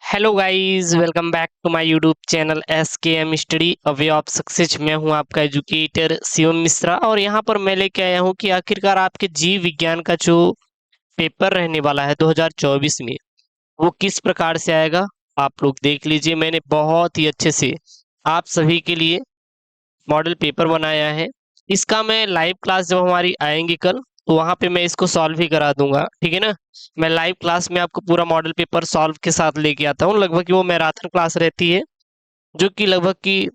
Hello guys, welcome back to my YouTube channel SKM study a way of success. मैं हूं आपका educator Shivam Mishra और यहां पर मैं लेके आया हूं कि आखिरकार आपके जीव विज्ञान का जो पेपर रहने वाला है 2024 में वो किस प्रकार से आएगा। आप लोग देख लीजिए, मैंने बहुत ही अच्छे से आप सभी के लिए मॉडल पेपर बनाया है। इसका मैं लाइव क्लास जब हमारी आएंगी कल, तो वहां पे मैं इसको सॉल्व ही करा दूंगा, ठीक है ना। मैं लाइव क्लास में आपको पूरा मॉडल पेपर सॉल्व के साथ लेके आता हूँ। लगभग वो मैराथन क्लास रहती है, जो कि लगभग की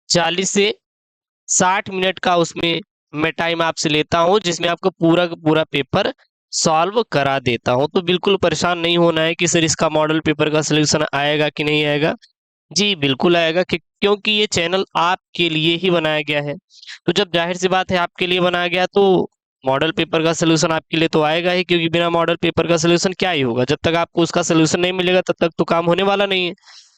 40 से 60 मिनट का उसमें मैं टाइम आपसे लेता हूँ, जिसमें आपको पूरा का पूरा पेपर सॉल्व करा देता हूँ। तो बिल्कुल परेशान नहीं होना है कि सर इसका मॉडल पेपर का सोल्यूशन आएगा कि नहीं आएगा। जी बिल्कुल आएगा, क्योंकि ये चैनल आपके लिए ही बनाया गया है। तो जब जाहिर सी बात है आपके लिए बनाया गया, तो मॉडल पेपर का सोल्यूशन आपके लिए तो आएगा ही, क्योंकि बिना मॉडल पेपर का सोल्यूशन क्या ही होगा। जब तक आपको उसका सोल्यूशन नहीं मिलेगा तब तक तो काम होने वाला नहीं है।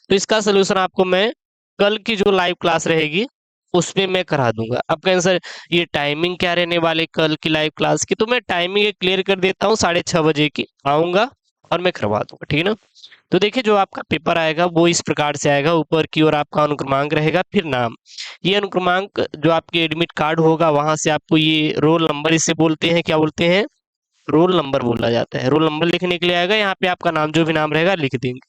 तो इसका सोल्यूशन आपको मैं कल की जो लाइव क्लास रहेगी उसमें मैं करा दूंगा। अब कहें सर ये टाइमिंग क्या रहने वाले कल की लाइव क्लास की, तो मैं टाइमिंग क्लियर कर देता हूँ। 6:30 बजे की आऊंगा और मैं करवा दूंगा, ठीक है ना। तो देखिए, जो आपका पेपर आएगा वो इस प्रकार से आएगा। ऊपर की ओर आपका अनुक्रमांक रहेगा, फिर नाम। ये अनुक्रमांक जो आपके एडमिट कार्ड होगा वहां से आपको ये रोल नंबर, इसे बोलते हैं, क्या बोलते हैं, रोल नंबर बोला जाता है। रोल नंबर लिखने के लिए आएगा, यहाँ पे आपका नाम जो भी नाम रहेगा लिख देंगे।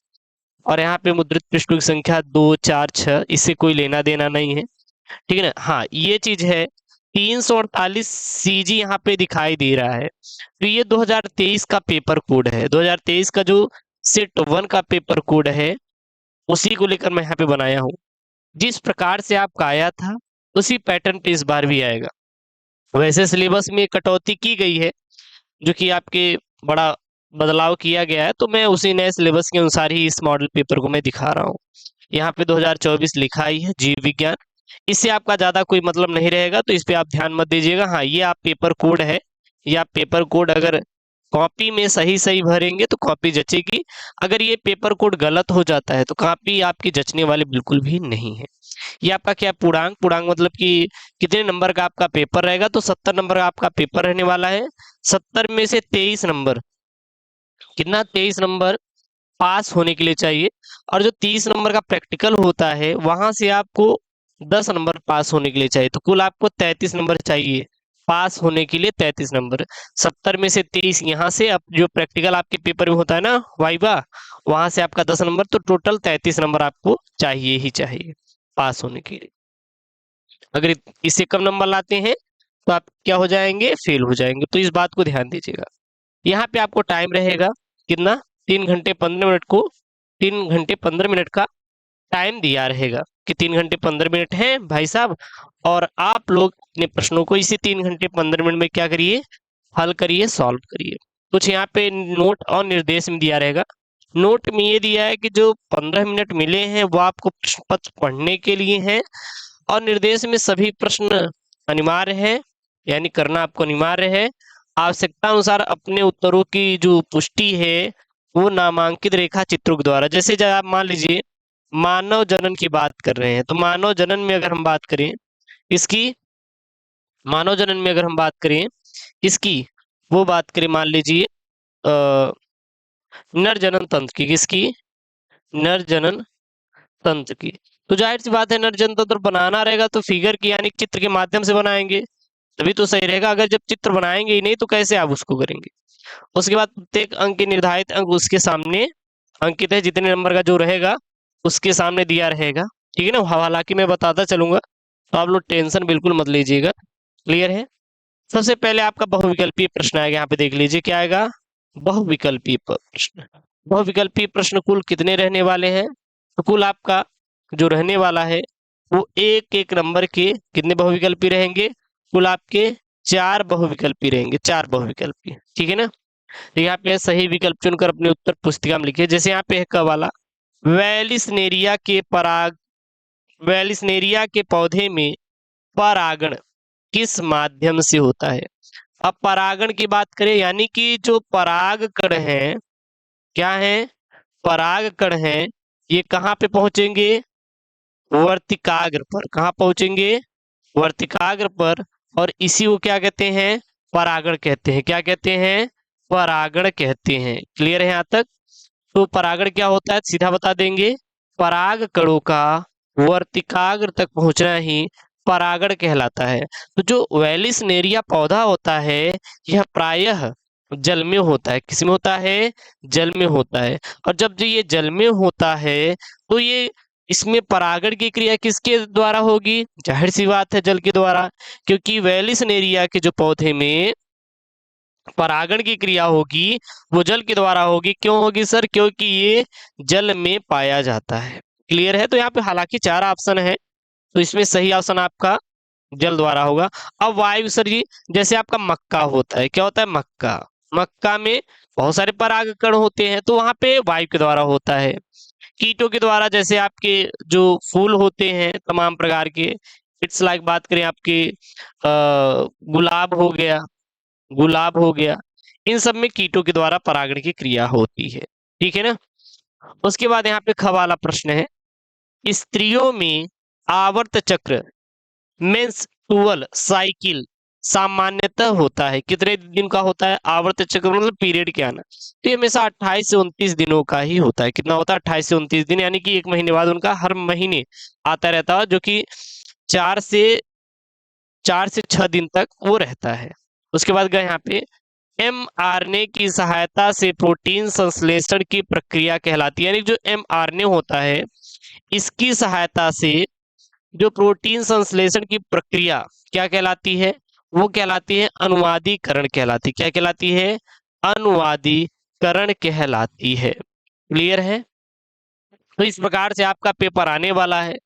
और यहाँ पे मुद्रित पृष्ठों की संख्या 2 4 6, इससे कोई लेना देना नहीं है, ठीक है ना। हाँ, ये चीज है, 348 CG यहाँ पे दिखाई दे रहा है। तो ये 2023 का पेपर कोड है। 2023 का जो सेट 1 का पेपर कोड है, उसी को लेकर मैं यहाँ पे बनाया हूँ। जिस प्रकार से आपका आया था उसी पैटर्न पे इस बार भी आएगा। वैसे सिलेबस में कटौती की गई है, जो कि आपके बड़ा बदलाव किया गया है, तो मैं उसी नए सिलेबस के अनुसार ही इस मॉडल पेपर को मैं दिखा रहा हूँ। यहाँ पे 2024 लिखा ही है, जीव विज्ञान। इससे आपका ज्यादा कोई मतलब नहीं रहेगा, तो इस पे आप ध्यान मत दीजिएगा। हाँ, ये आप पेपर कोड है, ये आप पेपर कोड अगर कॉपी में सही सही भरेंगे तो कॉपी जचेगी। अगर ये पेपर कोड गलत हो जाता है तो कॉपी आपकी जचने वाली बिल्कुल भी नहीं है। ये आपका क्या, पूर्णांक। पूर्णांक मतलब कि कितने नंबर का आपका पेपर रहेगा, तो 70 नंबर का आपका पेपर रहने वाला है। 70 में से 23 नंबर, कितना, 23 नंबर पास होने के लिए चाहिए। और जो 30 नंबर का प्रैक्टिकल होता है वहां से आपको 10 नंबर पास होने के लिए चाहिए। तो कुल आपको 33 नंबर चाहिए पास होने के लिए। 33 नंबर, 70 में से 23 यहाँ से। अब जो प्रैक्टिकल आपके पेपर में होता है ना, वाइवा, वहां से आपका 10 नंबर, तो टोटल 33 नंबर आपको चाहिए ही चाहिए पास होने के लिए। अगर इससे कम नंबर लाते हैं तो आप क्या हो जाएंगे, फेल हो जाएंगे। तो इस बात को ध्यान दीजिएगा। यहाँ पे आपको टाइम रहेगा कितना, 3 घंटे 15 मिनट को, 3 घंटे 15 मिनट का टाइम दिया रहेगा कि 3 घंटे 15 मिनट है भाई साहब। और आप लोग अपने प्रश्नों को इसी 3 घंटे 15 मिनट में क्या करिए, हल करिए, सॉल्व करिए। कुछ यहाँ पे नोट और निर्देश में दिया रहेगा। नोट में ये दिया है कि जो 15 मिनट मिले हैं वो आपको प्रश्न पत्र पढ़ने के लिए हैं। और निर्देश में सभी प्रश्न अनिवार्य है, यानी करना आपको अनिवार्य है। आवश्यकता अनुसार अपने उत्तरों की जो पुष्टि है वो नामांकित रेखा चित्रों के द्वारा। जैसे जब आप मान लीजिए मानव जनन की बात कर रहे हैं, तो मानव जनन में अगर हम बात करें इसकी, मानव जनन में अगर हम बात करें इसकी, वो बात करें मान लीजिए नर जनन तंत्र की, किसकी, नर जनन तंत्र की। तो जाहिर सी बात है, नर जनन तंत्र बनाना रहेगा तो फिगर की यानी चित्र के माध्यम से बनाएंगे, तभी तो सही रहेगा। अगर जब चित्र बनाएंगे ही नहीं तो कैसे आप उसको करेंगे। उसके बाद प्रत्येक अंक के निर्धारित अंक उसके सामने अंकित है, जितने नंबर का जो रहेगा उसके सामने दिया रहेगा, ठीक है ना। हालांकि मैं बताता चलूंगा, तो आप लोग टेंशन बिल्कुल मत लीजिएगा। क्लियर है। सबसे पहले आपका बहुविकल्पीय प्रश्न आएगा, यहाँ पे देख लीजिए क्या आएगा, बहुविकल्पीय प्रश्न। बहुविकल्पीय प्रश्न कुल कितने रहने वाले हैं, तो कुल आपका जो रहने वाला है वो एक एक नंबर के कितने बहुविकल्पी रहेंगे, कुल आपके 4 बहुविकल्पी रहेंगे, 4 बहुविकल्पी, ठीक है ना। तो यहाँ पे सही विकल्प चुनकर अपने उत्तर पुस्तिका में लिखिए। जैसे यहाँ पे है क वाला, वेलिसनेरिया के पराग, वेलिसनेरिया के पौधे में परागण किस माध्यम से होता है। अब परागण की बात करें, यानी कि जो पराग कण है, क्या है, पराग कण है, ये कहाँ पे पहुंचेंगे, वर्तिकाग्र पर। कहाँ पहुंचेंगे, वर्तिकाग्र पर। और इसी को क्या कहते हैं, परागण कहते हैं। क्या कहते हैं, परागण कहते हैं। क्लियर है यहाँ तक। तो परागण क्या होता है सीधा बता देंगे, पराग कणों का वर्तिकाग्र तक पहुंचना ही परागण कहलाता है। तो जो वेलिसनेरिया पौधा होता है यह प्रायः जल में होता है। किस में होता है? जल में होता है। और जब ये जल में होता है तो ये इसमें परागण की क्रिया किसके द्वारा होगी? जाहिर सी बात है जल के द्वारा, क्योंकि वेलिसनेरिया के जो पौधे में परागण की क्रिया होगी वो जल के द्वारा होगी। क्यों होगी सर? क्योंकि ये जल में पाया जाता है। क्लियर है? तो यहाँ पे हालांकि 4 ऑप्शन है, तो इसमें सही ऑप्शन आपका जल द्वारा होगा। अब वायु सर जी, जैसे आपका मक्का होता है, क्या होता है? मक्का, मक्का में बहुत सारे परागकण होते हैं, तो वहां पे वायु के द्वारा होता है। कीटों के द्वारा, जैसे आपके जो फूल होते हैं तमाम प्रकार के, इट्स लाइक बात करें आपके गुलाब हो गया, गुलाब हो गया, इन सब में कीटों के द्वारा परागण की क्रिया होती है। ठीक है ना? उसके बाद यहाँ पे ख वाला प्रश्न है, स्त्रियों में आवर्त चक्र मेंस्ट्रुअल साइकिल सामान्यतः होता है कितने दिन का होता है? आवर्त चक्र मतलब पीरियड क्या ना, तो ये हमेशा 28 से 29 दिनों का ही होता है। कितना होता है? 28 से 29 दिन, यानी कि 1 महीने बाद उनका हर महीने आता रहता है, जो कि 4 से 6 दिन तक वो रहता है। उसके बाद गए यहाँ पे, mRNA की सहायता से प्रोटीन संश्लेषण की प्रक्रिया कहलाती है, यानी जो mRNA होता है इसकी सहायता से जो प्रोटीन संश्लेषण की प्रक्रिया क्या कहलाती है? वो कहलाती है अनुवादीकरण कहलाती। क्या कहलाती है? अनुवादीकरण कहलाती है। क्लियर है? तो इस प्रकार से आपका पेपर आने वाला है,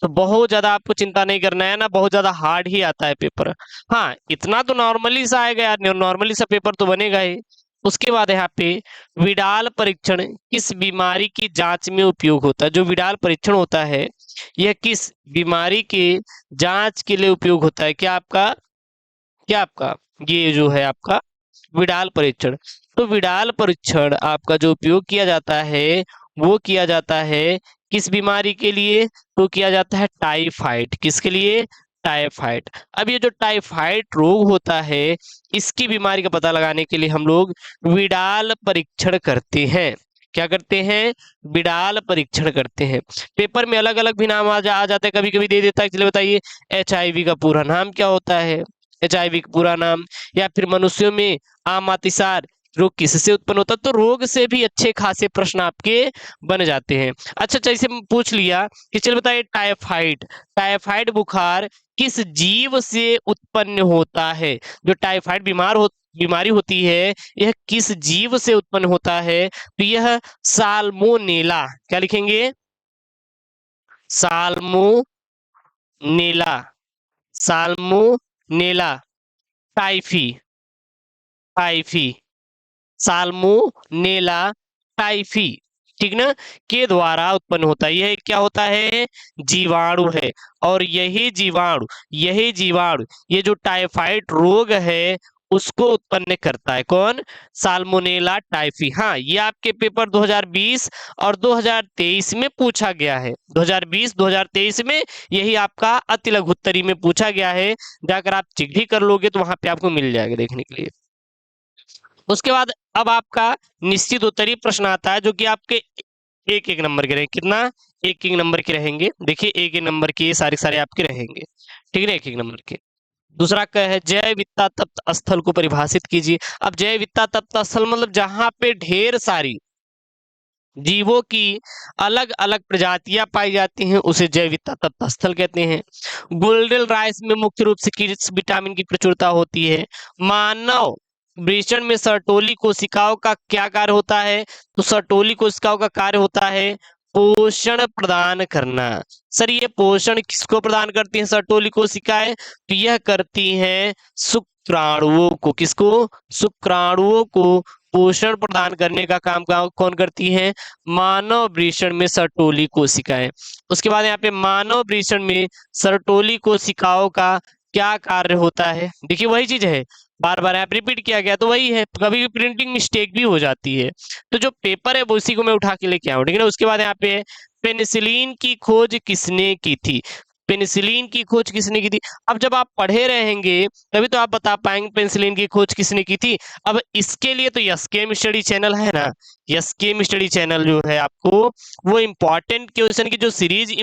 तो बहुत ज्यादा आपको चिंता नहीं करना है ना, बहुत ज्यादा हार्ड ही आता है पेपर। हाँ, इतना तो नॉर्मली सा आएगा यार, नॉर्मली सा पेपर तो बनेगा ही। उसके बाद यहाँ पे विडाल परीक्षण किस बीमारी की जांच में उपयोग होता है? जो विडाल परीक्षण होता है यह किस बीमारी के जांच के लिए उपयोग होता है? क्या आपका ये जो है आपका विडाल परीक्षण। तो विडाल परीक्षण आपका जो उपयोग किया जाता है वो किया जाता है किस बीमारी के लिए? तो किया जाता है टाइफाइड। किसके लिए? टाइफाइड। अब ये जो टाइफाइड रोग होता है इसकी बीमारी का पता लगाने के लिए हम लोग विडाल परीक्षण करते हैं। क्या करते हैं? विडाल परीक्षण करते हैं। पेपर में अलग अलग भी नाम आ जाता है, कभी कभी दे देता है। चलिए बताइए, HIV का पूरा नाम क्या होता है? HIV का पूरा नाम। या फिर मनुष्यों में आम अतिसार रोग किससे उत्पन्न होता है? तो रोग से भी अच्छे खासे प्रश्न आपके बन जाते हैं। अच्छा, इसे पूछ लिया कि चल बताइए, टाइफाइड, टाइफाइड बुखार किस जीव से उत्पन्न होता है? जो टाइफाइड बीमारी होती है यह किस जीव से उत्पन्न होता है? तो यह साल्मोनेला, क्या लिखेंगे? Salmonella, salmonella typhi, typhi, salmonella typhi, ठीक ना, के द्वारा उत्पन्न होता है। यह क्या होता है? जीवाणु है। और यही जीवाणु ये जो टाइफाइड रोग है उसको उत्पन्न करता है। कौन? Salmonella typhi. हाँ, ये आपके पेपर 2020 और 2023 में पूछा गया है। 2020 2023 में यही आपका अति लघु उत्तरी में पूछा गया है। जाकर आप चेक भी कर लोगे तो वहां पे आपको मिल जाएगा देखने के लिए। उसके बाद अब आपका निश्चित उत्तरीय प्रश्न आता है, जो कि आपके एक एक नंबर के रहेंगे। कितना? एक एक नंबर के रहेंगे। देखिए, एक एक नंबर के सारे सारे आपके रहेंगे, ठीक है, एक एक नंबर के। दूसरा क्या है? जैव विविधता तप्त स्थल को परिभाषित कीजिए। अब जैव विविधता तप्त स्थल मतलब जहां पे ढेर सारी जीवों की अलग अलग प्रजातियां पाई जाती हैं उसे जैव विविधता तप्त स्थल कहते हैं। गोल्डन राइस में मुख्य रूप से किस विटामिन की प्रचुरता होती है? मानव वृषण में सर्टोली कोशिकाओं का क्या कार्य होता है? तो सर्टोली कोशिकाओं का कार्य होता है पोषण प्रदान करना। सर, ये पोषण किसको प्रदान करती हैं सर्टोली कोशिकाएं? तो यह करती हैं शुक्राणुओं को। किसको? शुक्राणुओं को पोषण प्रदान करने का काम कौन करती है? मानव वृषण में सर्टोली कोशिकाएं। उसके बाद यहाँ पे मानव वृषण में सर्टोली कोशिकाओं का क्या कार्य होता है? देखिए, वही चीज है, बार बार यहाँ रिपीट किया गया तो वही है। कभी भी प्रिंटिंग मिस्टेक भी हो जाती है, तो जो पेपर है वो उसी को मैं उठा के लेके आऊँ, ठीक है ना। उसके बाद यहाँ पे पेनिसिलिन की खोज किसने की थी? पेनिसिलिन की खोज किसने की थी? अब जब आप पढ़े रहेंगे तभी तो आप बता पाएंगे पेनिसिलिन की खोज किसने की थी। अब इसके लिए तो एसकेएम स्टडी चैनल है ना, एसकेएम स्टडी चैनल जो है आपको वो इंपॉर्टेंट क्वेश्चन की जो सीरीज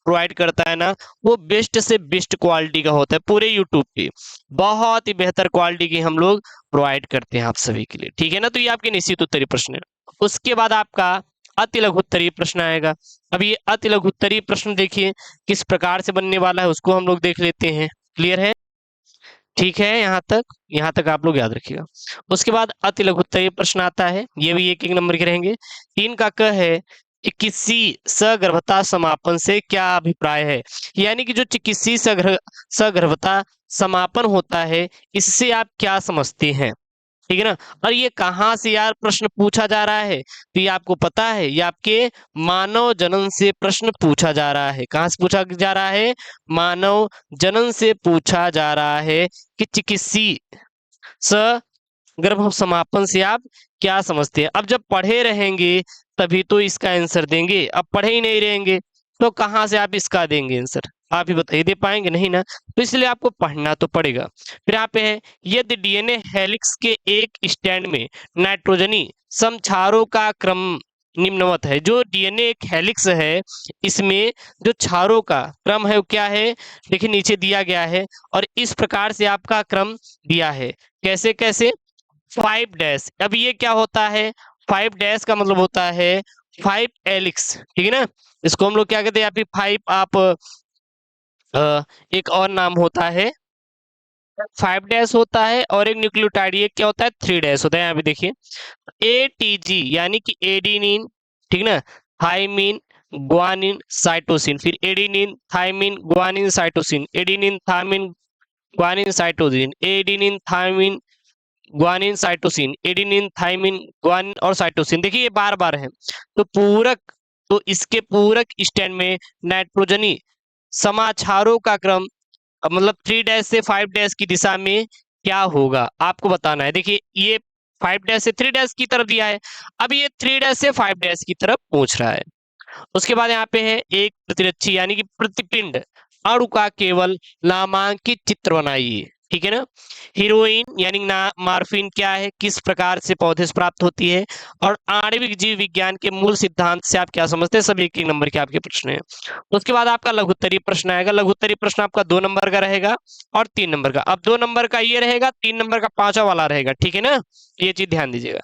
प्रोवाइड करता है ना, वो बेस्ट से बेस्ट क्वालिटी का होता है पूरे यूट्यूब पे। बहुत ही बेहतर क्वालिटी की हम लोग प्रोवाइड करते हैं आप सभी के लिए, ठीक है ना। तो ये आपके निश्चित उत्तरीय प्रश्न है। उसके बाद आपका अति लघु उत्तरीय प्रश्न आएगा। अब ये अति लघु उत्तरीय प्रश्न देखिए किस प्रकार से बनने वाला है, उसको हम लोग देख लेते हैं। क्लियर है? ठीक है, यहाँ तक आप लोग याद रखिएगा। उसके बाद अति लघु उत्तरीय प्रश्न आता है, ये भी एक एक नंबर के रहेंगे। 3 का क है कि किसी सगर्भता समापन से क्या अभिप्राय है, यानी कि जो चिकित्सीय सगर्भता समापन होता है इससे आप क्या समझते हैं, ठीक है ना। और ये कहाँ से यार प्रश्न पूछा जा रहा है, तो ये आपको पता है, ये आपके मानव जनन से प्रश्न पूछा जा रहा है। कहाँ से पूछा जा रहा है? मानव जनन से पूछा जा रहा है कि चिकित्सीय सगर्भ समापन से आप क्या समझते हैं। अब जब पढ़े रहेंगे तभी तो इसका आंसर देंगे, अब पढ़े ही नहीं रहेंगे तो कहाँ से आप इसका देंगे आंसर, आप ही बताइए, दे पाएंगे नहीं ना। तो इसलिए आपको पढ़ना तो पड़ेगा। फिर यहाँ पे है यदि डीएनए हेलिक्स के एक स्टैंड में नाइट्रोजनी समक्षारों का क्रम निम्नवत है। जो डीएनए एक हेलिक्स है इसमें जो क्षारों का क्रम है वो क्या है, देखिए नीचे दिया गया है और इस प्रकार से आपका क्रम दिया है। कैसे कैसे? 5 डैश। अब ये क्या होता है? 5 डैश का मतलब होता है 5 एलिक्स, ठीक है ना। इसको हम लोग क्या कहते हैं? यहाँ पे 5 आप एक और नाम होता है 5 डैश होता है और एक न्यूक्लियोटाइड ये क्या होता है 3 डैश होता है। यहाँ पे देखिए एटीजी यानी कि एडिनिन, ठीक ना, थाइमिन, ग्वानिन, साइटोसिन, फिर adenine, thymine, guanine, cytosine, adenine, thymine, guanine, cytosine, adenine, thymine, guanine, cytosine, adenine, thymine, guanine और साइटोसिन। देखिए ये बार बार है। तो पूरक, तो इसके पूरक स्टैंड में नाइट्रोजनी समाक्षारों का क्रम मतलब 3 डैश से 5 डैश की दिशा में क्या होगा आपको बताना है। देखिए ये 5 डैश से 3 डैश की तरफ दिया है, अब ये 3 डैश से 5 डैश की तरफ पूछ रहा है। उसके बाद यहाँ पे है एक प्रतिरक्षी यानी कि प्रतिपिंड अणु का केवल नामांकित चित्र बनाइए, ठीक है ना। हीरोइन यानी मार्फिन क्या है, किस प्रकार से पौधे से प्राप्त होती है, और आणविक जीव विज्ञान के मूल सिद्धांत से आप क्या समझते हैं। सभी 1 नंबर के आपके प्रश्न है। उसके बाद आपका लघुत्तरीय प्रश्न आएगा। लघुत्तरीय प्रश्न आपका 2 नंबर का रहेगा और 3 नंबर का। अब 2 नंबर का ये रहेगा, 3 नंबर का 5वां वाला रहेगा, ठीक है ना। ये चीज ध्यान दीजिएगा।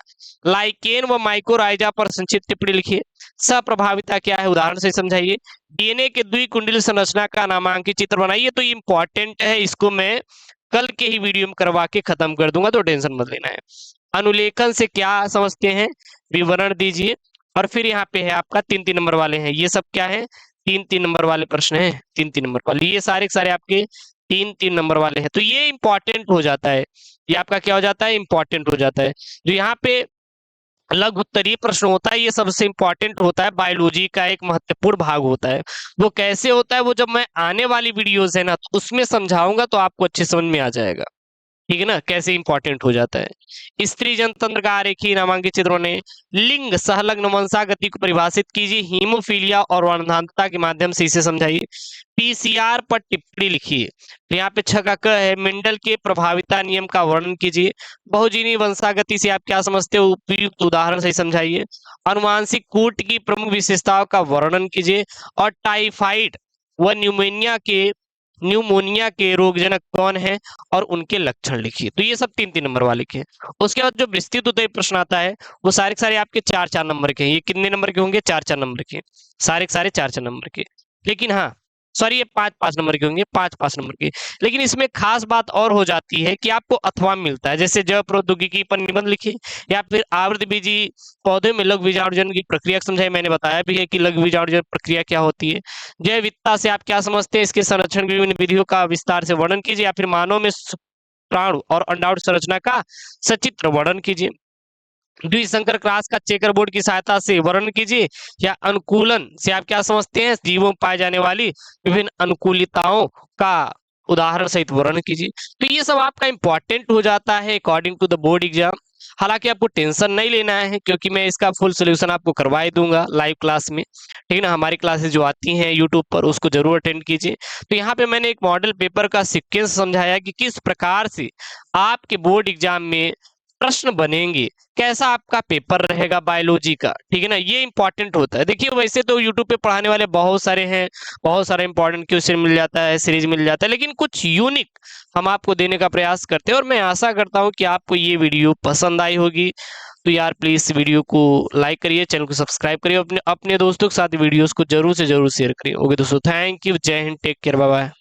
लाइकेन व माइकोराइजा पर संक्षिप्त टिप्पणी लिखिए। सप्रभाविता क्या है, उदाहरण से समझाइए। डीएनए के द्विकुंडल संरचना का नामांकित चित्र बनाइए। तो इंपॉर्टेंट है, इसको मैं कल के ही वीडियो में करवा के खत्म कर दूंगा, तो टेंशन मत लेना है। अनुलेखन से क्या समझते हैं, विवरण दीजिए। और फिर यहाँ पे है आपका 3-3 नंबर वाले हैं, ये सब क्या है 3-3 नंबर वाले प्रश्न हैं। 3-3 नंबर वाले ये सारे के सारे आपके 3-3 नंबर वाले हैं। तो ये इंपॉर्टेंट हो जाता है, ये आपका क्या हो जाता है, इंपॉर्टेंट हो जाता है। जो यहाँ पे लघु उत्तरीय प्रश्न होता है ये सबसे इंपॉर्टेंट होता है, बायोलॉजी का एक महत्वपूर्ण भाग होता है। वो कैसे होता है, वो जब मैं आने वाली वीडियोस है ना तो उसमें समझाऊंगा तो आपको अच्छे समझ में आ जाएगा, ठीक है ना, कैसे इंपॉर्टेंट हो जाता है। स्त्री जनतंत्र का आरेखी नामांकित चित्रों ने लिंग सहलग्न वंशागति को परिभाषित कीजिए। हीमोफीलिया और वर्णधांतता के माध्यम से इसे समझाइए। पीसीआर पर टिप्पणी लिखिए। तो यहाँ पे 6 का क है मेंडल के प्रभाविता नियम का वर्णन कीजिए। बहुजीनी वंशागति से आप क्या समझते हो, उपयुक्त उदाहरण से समझाइए। अनुवांशिक कूट की प्रमुख विशेषताओं का वर्णन कीजिए। और टाइफाइड व न्यूमोनिया के रोगजनक कौन है और उनके लक्षण लिखिए। तो ये सब 3-3 नंबर वाले के। उसके बाद जो विस्तृत उत्तरीय प्रश्न आता है वो सारे के सारे आपके 4-4 नंबर के हैं। ये कितने नंबर के होंगे, 4-4 नंबर के, सारे के सारे 4-4 नंबर के। लेकिन हाँ सॉरी ये 5-5 नंबर के होंगे, 5-5 नंबर के। लेकिन इसमें खास बात और हो जाती है कि आपको अथवा मिलता है, जैसे जैव प्रौद्योगिकी पर निबंध लिखिए या फिर आवृतबीजी पौधे में लघु बीजाणुजन की प्रक्रिया समझाइए। मैंने बताया भी है कि लघु बीजाणुजन प्रक्रिया क्या होती है। जैव विविधता से आप क्या समझते हैं, इसके संरक्षण की विभिन्न विधियों का विस्तार से वर्णन कीजिए। या फिर मानव में प्राणु और अंडाणु संरचना का सचित्र वर्णन कीजिए। द्विसंकर क्रॉस का चेकर बोर्ड की सहायता से वर्णन कीजिए। या अनुकूलन से आप क्या समझते हैं, जीवों में पाए जाने वाली विभिन्न अनुकूलिताओं का उदाहरण सहित वर्णन कीजिए। तो ये सब आपका इंपॉर्टेंट हो जाता है according to the board exam. हालांकि आपको टेंशन नहीं लेना है, क्योंकि मैं इसका फुल सोल्यूशन आपको करवा ही दूंगा लाइव क्लास में, ठीक है ना। हमारी क्लासेस जो आती हैं यूट्यूब पर, उसको जरूर अटेंड कीजिए। तो यहाँ पे मैंने एक मॉडल पेपर का सीक्वेंस समझाया कि किस प्रकार से आपके बोर्ड एग्जाम में प्रश्न बनेंगे, कैसा आपका पेपर रहेगा बायोलॉजी का, ठीक है ना। ये इंपॉर्टेंट होता है। देखिए वैसे तो यूट्यूब पे पढ़ाने वाले बहुत सारे हैं, बहुत सारे इंपॉर्टेंट क्वेश्चन मिल जाता है, सीरीज मिल जाता है, लेकिन कुछ यूनिक हम आपको देने का प्रयास करते हैं। और मैं आशा करता हूँ कि आपको ये वीडियो पसंद आई होगी। तो यार प्लीज वीडियो को लाइक करिए, चैनल को सब्सक्राइब करिए, अपने अपने दोस्तों के साथ वीडियोस को जरूर से जरूर शेयर करिए। ओके दोस्तों, थैंक यू, जय हिंद, टेक केयर, बाय बाय।